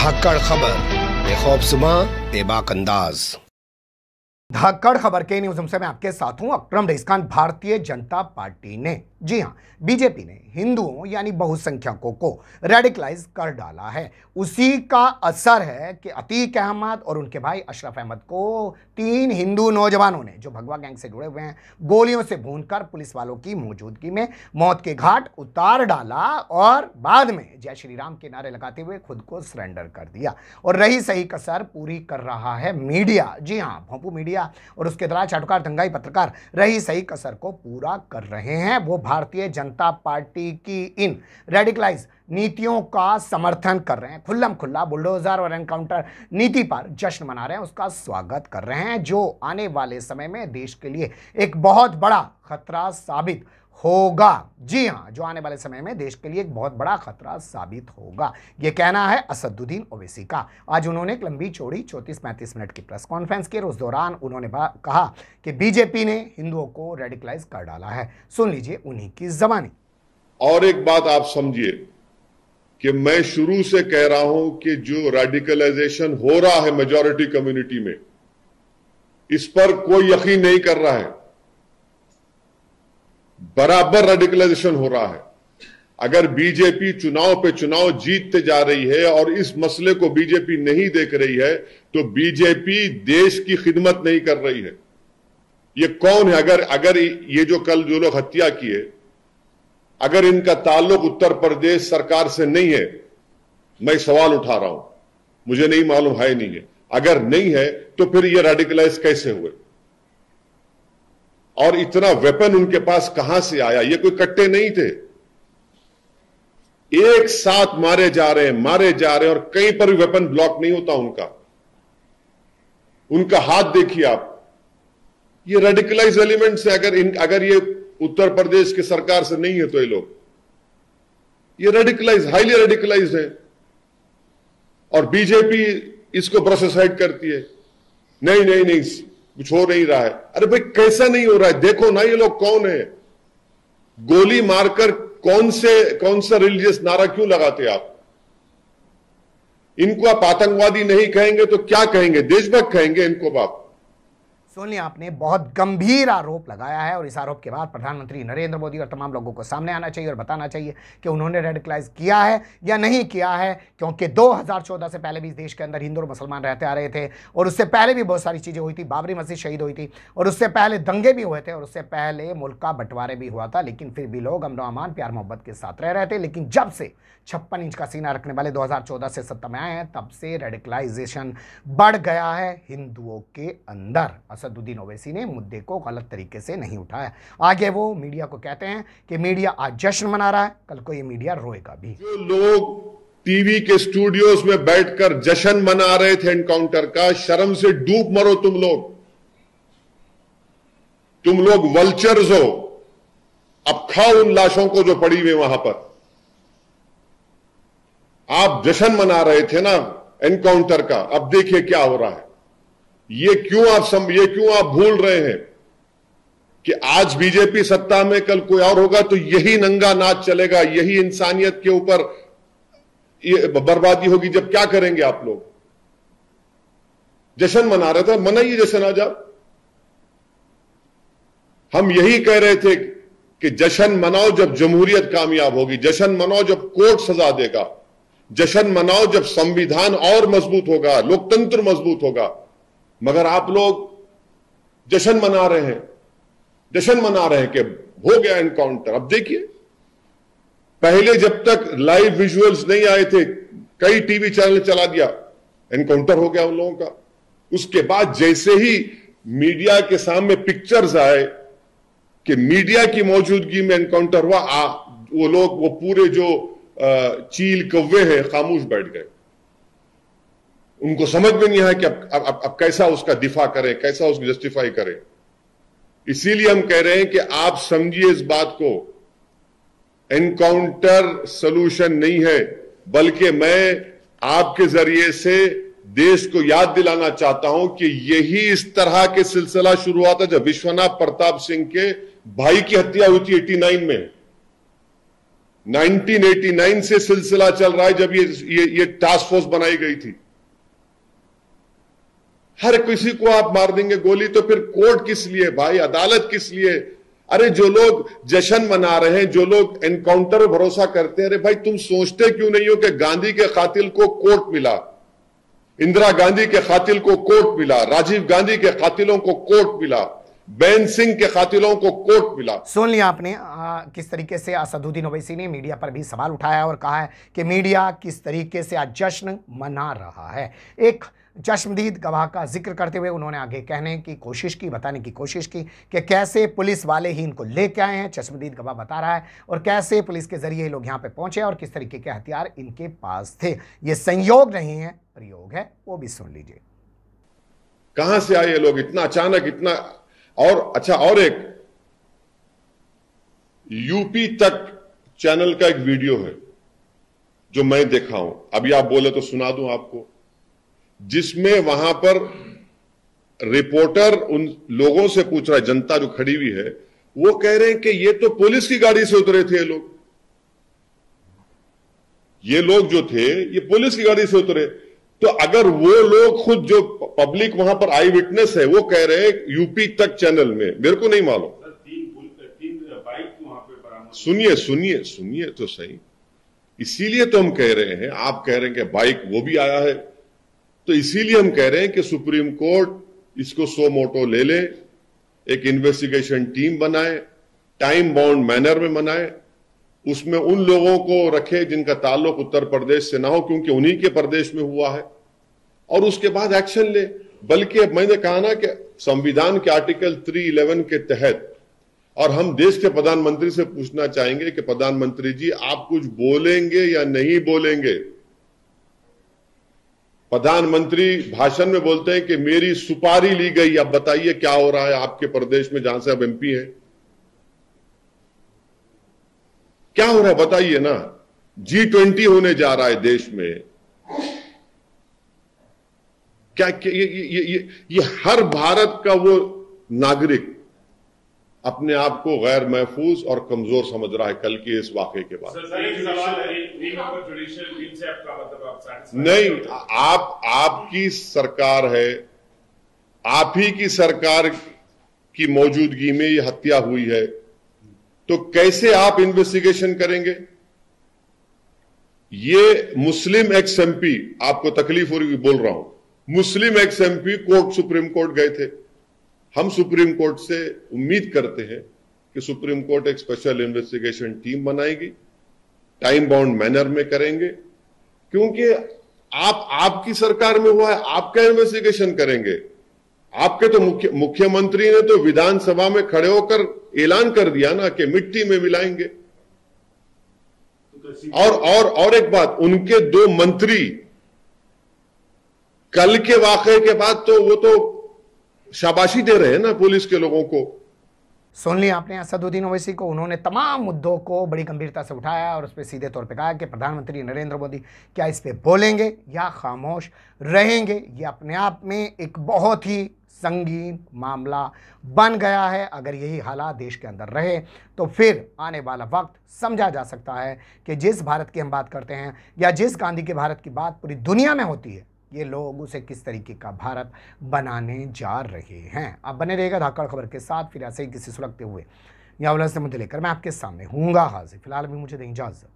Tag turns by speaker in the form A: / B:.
A: धाकड़ खबर बेखौफजुमा बेबाक अंदाज।
B: धाकड़ खबर के न्यूज़ रूम से मैं आपके साथ हूं अकरम रईस खान। भारतीय जनता पार्टी ने, जी हां, बीजेपी ने हिंदुओं यानी बहुसंख्यकों को रेडिकलाइज कर डाला है। उसी का असर है कि अतीक अहमद और उनके भाई अशरफ अहमद को 3 हिंदू नौजवानों ने, जो भगवा गैंग से जुड़े हुए हैं, गोलियों से भूनकर पुलिस वालों की मौजूदगी में मौत के घाट उतार डाला और बाद में जय श्री राम के नारे लगाते हुए खुद को सरेंडर कर दिया। और रही सही कसर पूरी कर रहा है मीडिया। जी हां, भोंपू मीडिया और उसके दलाल चाटुकार दंगाई पत्रकार रही सही कसर को पूरा कर रहे हैं। वो भारतीय जनता पार्टी की इन रेडिकलाइज नीतियों का समर्थन कर रहे हैं, खुल्लम खुल्ला बुलडोजर और एनकाउंटर नीति पर जश्न मना रहे हैं, उसका स्वागत कर रहे हैं, जो आने वाले समय में देश के लिए एक बहुत बड़ा खतरा साबित होगा। जी हां, जो आने वाले समय में देश के लिए एक बहुत बड़ा खतरा साबित होगा, यह कहना है असदुद्दीन ओवैसी का। आज उन्होंने एक लंबी चौड़ी 34-35 मिनट की प्रेस कॉन्फ्रेंस की और उस दौरान उन्होंने कहा कि बीजेपी ने हिंदुओं को रेडिकलाइज कर डाला है। सुन लीजिए उन्हीं की जबानी।
C: और एक बात आप समझिए कि मैं शुरू से कह रहा हूं कि जो रेडिकलाइजेशन हो रहा है मेजॉरिटी कम्युनिटी में, इस पर कोई यकीन नहीं कर रहा है। बराबर रेडिकलाइजेशन हो रहा है। अगर बीजेपी चुनाव पे चुनाव जीतते जा रही है और इस मसले को बीजेपी नहीं देख रही है, तो बीजेपी देश की खिदमत नहीं कर रही है। ये कौन है? अगर ये जो कल जो लोग हत्या किए, अगर इनका ताल्लुक उत्तर प्रदेश सरकार से नहीं है, मैं सवाल उठा रहा हूं, मुझे नहीं मालूम है नहीं है। अगर नहीं है तो फिर ये रेडिकलाइज कैसे हुए और इतना वेपन उनके पास कहां से आया? ये कोई कट्टे नहीं थे, एक साथ मारे जा रहे हैं और कहीं पर भी वेपन ब्लॉक नहीं होता उनका हाथ देखिए आप। ये रेडिकलाइज एलिमेंट से अगर ये उत्तर प्रदेश की सरकार से नहीं है तो ये रेडिकलाइज, हाईली रेडिकलाइज है। और बीजेपी इसको प्रोसेसाइड करती है, नहीं कुछ हो नहीं रहा है। अरे भाई, कैसा नहीं हो रहा है? देखो ना ये लोग कौन है। गोली मारकर कौन सा रिलीजियस नारा क्यों लगाते आप? इनको आप आतंकवादी नहीं कहेंगे तो क्या कहेंगे? देशभक्त कहेंगे इनको आप।
B: सुन लिया आपने, बहुत गंभीर आरोप लगाया है और इस आरोप के बाद प्रधानमंत्री नरेंद्र मोदी और तमाम लोगों को सामने आना चाहिए और बताना चाहिए कि उन्होंने रेडिकलाइज किया है या नहीं किया है। क्योंकि 2014 से पहले भी इस देश के अंदर हिंदू और मुसलमान रहते आ रहे थे और उससे पहले भी बहुत सारी चीज़ें हुई थी। बाबरी मस्जिद शहीद हुई थी और उससे पहले दंगे भी हुए थे और उससे पहले मुल्क का बंटवारे भी हुआ था, लेकिन फिर भी लोग अमन अमान प्यार मोहब्बत के साथ रह रहे थे। लेकिन जब से 56 इंच का सीना रखने वाले 2014 से सत्ता में आए हैं, तब से रेडिकलाइजेशन बढ़ गया है हिंदुओं के अंदर। असदुद्दीन ओवैसी ने मुद्दे को गलत तरीके से नहीं उठाया। आगे वो मीडिया को कहते हैं कि मीडिया आज जश्न मना रहा है, कल को ये मीडिया रोएगा भी।
C: जो लोग टीवी के स्टूडियोज में बैठकर जश्न मना रहे थे एनकाउंटर का, शर्म से डूब मरो तुम लोग वल्चर्स हो। अब खाओ उन लाशों को जो पड़ी हुई वहां पर। आप जश्न मना रहे थे ना एनकाउंटर का, अब देखिए क्या हो रहा है। ये क्यों आप भूल रहे हैं कि आज बीजेपी सत्ता में, कल कोई और होगा तो यही नंगा नाच चलेगा, यही इंसानियत के ऊपर ये बर्बादी होगी। जब क्या करेंगे आप लोग? जश्न मना रहे थे, मनाइए जश्न आज आप। हम यही कह रहे थे कि जश्न मनाओ जब जमहूरियत कामयाब होगी, जश्न मनाओ जब कोर्ट सजा देगा, जश्न मनाओ जब संविधान और मजबूत होगा, लोकतंत्र मजबूत होगा। मगर आप लोग जश्न मना रहे हैं कि हो गया एनकाउंटर। अब देखिए, पहले जब तक लाइव विजुअल्स नहीं आए थे, कई टीवी चैनल चला दिया, एनकाउंटर हो गया उन लोगों का। उसके बाद जैसे ही मीडिया के सामने पिक्चर्स आए कि मीडिया की मौजूदगी में एनकाउंटर हुआ, वो पूरे जो चील कौवे हैं खामोश बैठ गए। उनको समझ में नहीं आया कि अब कैसा उसका दिफा करें, कैसा उसको जस्टिफाई करें। इसीलिए हम कह रहे हैं कि आप समझिए इस बात को, एनकाउंटर सलूशन नहीं है, बल्कि मैं आपके जरिए से देश को याद दिलाना चाहता हूं कि यही इस तरह के सिलसिला शुरू हुआ था जब विश्वनाथ प्रताप सिंह के भाई की हत्या हुई थी 89 में। 1989 से सिलसिला चल रहा है जब ये टास्क फोर्स बनाई गई थी। हर किसी को आप मार देंगे गोली, तो फिर कोर्ट किस लिए भाई, अदालत किस लिए? अरे जो लोग जश्न मना रहे हैं, जो लोग एनकाउंटर पर भरोसा करते हैं, अरे भाई तुम सोचते क्यों नहीं हो कि गांधी के कातिल को कोर्ट मिला, इंदिरा गांधी के कातिल को कोर्ट मिला, राजीव गांधी के कातिलों को कोर्ट मिला, बैन सिंह के कातिलों को कोर्ट मिला।
B: सुन लिया आपने किस तरीके से असदुद्दीन ओवैसी ने मीडिया पर भी सवाल उठाया और कहा है कि मीडिया किस तरीके से आज जश्न मना रहा है। एक चश्मदीद गवाह का जिक्र करते हुए उन्होंने आगे कहने की कोशिश की, बताने की कोशिश की कि कैसे पुलिस वाले ही इनको लेके आए हैं। चश्मदीद गवाह बता रहा है और कैसे पुलिस के जरिए लोग यहाँ पे पहुंचे और किस तरीके के हथियार इनके पास थे। ये संयोग नहीं है, प्रयोग है, वो भी सुन लीजिए।
C: कहां से आए ये लोग इतना अचानक, इतना? और अच्छा, और एक यूपी तक चैनल का एक वीडियो है जो मैं देखा हूं, अभी आप बोले तो सुना दूं आपको, जिसमें वहां पर रिपोर्टर उन लोगों से पूछ रहा है, जनता जो खड़ी हुई है, वो कह रहे हैं कि ये तो पुलिस की गाड़ी से उतरे थे ये लोग जो थे ये पुलिस की गाड़ी से उतरे। तो अगर वो लोग खुद जो पब्लिक वहां पर आई विटनेस है वो कह रहे हैं यूपी तक चैनल में, मेरे को नहीं मालूम। तीन बाइक वहां पे बरामद। सुनिए तो सही, इसीलिए तो हम कह रहे हैं, आप कह रहे हैं कि बाइक वो भी आया है, तो इसीलिए हम कह रहे हैं कि सुप्रीम कोर्ट इसको सो मोटो ले ले, एक इन्वेस्टिगेशन टीम बनाए, टाइम बाउंड मैनर में बनाए, उसमें उन लोगों को रखे जिनका ताल्लुक उत्तर प्रदेश से ना हो, क्योंकि उन्हीं के प्रदेश में हुआ है, और उसके बाद एक्शन ले। बल्कि मैंने कहा ना कि संविधान के आर्टिकल 311 के तहत, और हम देश के प्रधानमंत्री से पूछना चाहेंगे कि प्रधानमंत्री जी आप कुछ बोलेंगे या नहीं बोलेंगे? प्रधानमंत्री भाषण में बोलते हैं कि मेरी सुपारी ली गई, अब बताइए क्या हो रहा है आपके प्रदेश में जहां से अब एमपी है, क्या हो रहा है बताइए ना। G20 होने जा रहा है देश में, क्या ये हर भारत का वो नागरिक अपने आप को गैर महफूज और कमजोर समझ रहा है कल के इस वाकये के बाद। नहीं, आपकी सरकार है, आप ही की सरकार की मौजूदगी में ये हत्या हुई है, तो कैसे आप इन्वेस्टिगेशन करेंगे? ये मुस्लिम एक्स एमपी, आपको तकलीफ हो रही बोल रहा हूं, Muslim ex MP court, supreme court गए थे। हम सुप्रीम कोर्ट से उम्मीद करते हैं कि सुप्रीम कोर्ट एक स्पेशल इन्वेस्टिगेशन टीम बनाएगी, टाइम बाउंड मैनर में करेंगे, क्योंकि आपकी सरकार में हुआ है, आप क्या इन्वेस्टिगेशन करेंगे? आपके तो मुख्यमंत्री ने तो विधानसभा में खड़े होकर ऐलान कर दिया ना कि मिट्टी में मिलाएंगे। और एक बात, उनके 2 मंत्री कल के वाकये के बाद तो वो तो शाबाशी दे रहे हैं ना पुलिस के लोगों को।
B: सुन लिया आपने असदुद्दीन ओवैसी को। उन्होंने तमाम मुद्दों को बड़ी गंभीरता से उठाया और उस पर सीधे तौर पे कहा कि प्रधानमंत्री नरेंद्र मोदी क्या इस पे बोलेंगे या खामोश रहेंगे। ये अपने आप में एक बहुत ही संगीन मामला बन गया है। अगर यही हालात देश के अंदर रहे तो फिर आने वाला वक्त समझा जा सकता है कि जिस भारत की हम बात करते हैं या जिस गांधी के भारत की बात पूरी दुनिया में होती है, ये लोग उसे किस तरीके का भारत बनाने जा रहे हैं। अब बने रहेगा धाकड़ खबर के साथ, फिर ऐसे ही किसी सुलगते हुए या उलझते मुद्दे लेकर मैं आपके सामने हूँगा हाजिर। फिलहाल अभी मुझे दें इजाज़त।